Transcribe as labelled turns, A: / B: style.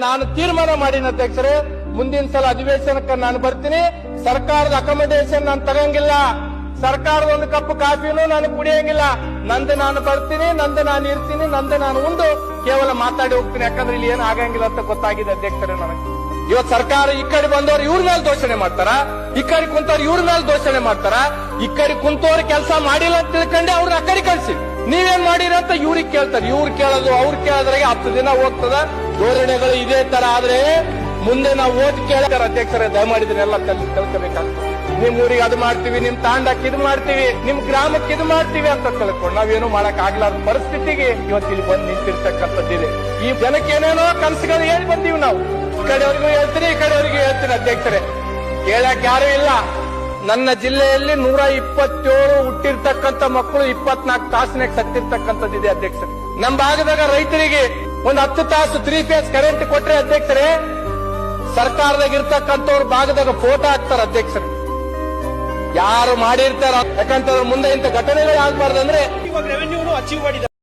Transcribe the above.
A: ನಾನು ತೀರ್ಮಾನ ಮಾಡಿನ ಅಧ್ಯಕ್ಷರೇ, ಮುಂದಿನ ಸಲ ಅಧಿವೇಶನಕ್ಕೆ ನಾನು ಬರ್ತೀನಿ. ಸರ್ಕಾರದ ಅಕಾಮಿಡೇಷನ್ ನಾನು ತಗಂಗಿಲ್ಲ, ಸರ್ಕಾರದ ಒಂದು ಕಪ್ ಕಾಫಿನೂ ನಾನು ಕುಡಿಯಂಗಿಲ್ಲ. ನಂದು ನಾನು ಬರ್ತೀನಿ, ನಂದು ನಾನು ಇರ್ತೀನಿ, ನಂದು ನಾನು ಉಂಡು ಕೇವಲ ಮಾತಾಡಿ ಹೋಗ್ತೀನಿ. ಯಾಕಂದ್ರೆ ಇಲ್ಲಿ ಏನು ಆಗಂಗಿಲ್ಲ ಅಂತ ಗೊತ್ತಾಗಿದೆ ಅಧ್ಯಕ್ಷರೇ ನನಗೆ. ಇವತ್ತು ಸರ್ಕಾರ ಈ ಕಡೆ ಬಂದವರು ಇವ್ರ ಮೇಲೆ ದೋಷಣೆ ಮಾಡ್ತಾರ, ಈ ಕಡೆ ಕುಂತವ್ರು ಇವ್ರ ಮೇಲೆ ದೋಷಣೆ ಮಾಡ್ತಾರ. ಈ ಕಡೆ ಕುಂತವ್ರು ಕೆಲಸ ಮಾಡಿಲ್ಲ ಅಂತ ತಿಳ್ಕೊಂಡೆ ಅವ್ರನ್ನ ಆ ಕಡೆ ಕಳ್ಸಿ. ನೀವೇನ್ ಮಾಡಿರ ಅಂತ ಇವ್ರಿಗೆ ಕೇಳ್ತಾರೆ. ಇವ್ರು ಕೇಳೋದು ಅವ್ರು ಕೇಳೋದ್ರಾಗೆ 10 ದಿನ ಹೋಗ್ತದ. ಧೋರಣೆಗಳು ಇದೇ ತರ ಆದ್ರೆ ಮುಂದೆ ನಾವು ಓಟ್ ಕೇಳ್ತಾರೆ. ಅಧ್ಯಕ್ಷರೇ, ದಯಮಾಡಿದ್ರೆ ಎಲ್ಲ ತಿಳ್ಕೋಬೇಕಾಗ್ತದೆ. ನಿಮ್ ಊರಿಗೆ ಅದು ಮಾಡ್ತೀವಿ, ನಿಮ್ ತಾಂಡಕ್ಕೆ ಇದು ಮಾಡ್ತೀವಿ, ನಿಮ್ ಗ್ರಾಮಕ್ಕೆ ಇದು ಮಾಡ್ತೀವಿ ಅಂತ ತಿಳ್ಕೊಂಡು ನಾವೇನು ಮಾಡಕ್ ಆಗ್ಲಾರ್ದ ಪರಿಸ್ಥಿತಿಗೆ ಇವತ್ತು ಇಲ್ಲಿ ಬಂದು ನಿಂತಿರ್ತಕ್ಕಂಥದ್ದಿದೆ. ಈ ಜನಕ್ಕೆ ಏನೇನೋ ಕನಸುಗಳು ಹೇಳಿ ಬಂದೀವಿ ನಾವು. ಈ ಕಡೆಯವರಿಗೂ ಹೇಳ್ತೀನಿ, ಈ ಕಡೆಯವರಿಗೂ ಹೇಳ್ತೀನಿ ಅಧ್ಯಕ್ಷರೇ, ಕೇಳಕ್ ಯಾರು ಇಲ್ಲ. ನನ್ನ ಜಿಲ್ಲೆಯಲ್ಲಿ 127 ಹುಟ್ಟಿರ್ತಕ್ಕಂಥ ಮಕ್ಕಳು 24 ತಾಸಿನಾಗ ಸತ್ತಿರ್ತಕ್ಕಂಥದ್ದಿದೆ ಅಧ್ಯಕ್ಷರೇ. ನಮ್ಮ ಭಾಗದಾಗ ರೈತರಿಗೆ ಒಂದು 10 ತಾಸು 3 ಫೇಸ್ ಕರೆಂಟ್ ಕೊಟ್ರೆ ಅಧ್ಯಕ್ಷರೇ, ಸರ್ಕಾರದಾಗ ಇರ್ತಕ್ಕಂಥವ್ರ ಭಾಗದಾಗ ಫೋಟೋ ಹಾಕ್ತಾರ ಅಧ್ಯಕ್ಷರೇ. ಯಾರು ಮಾಡಿರ್ತಾರ, ಯಾಕಂತಂದ್ರೆ ಮುಂದೆ ಇಂಥ ಘಟನೆಗಳು ಆಗ್ಬಾರ್ದಂದ್ರೆ
B: ಇವಾಗ ರೆವೆನ್ಯೂನು ಅಚೀವ್ ಮಾಡಿದ್ದಾರೆ.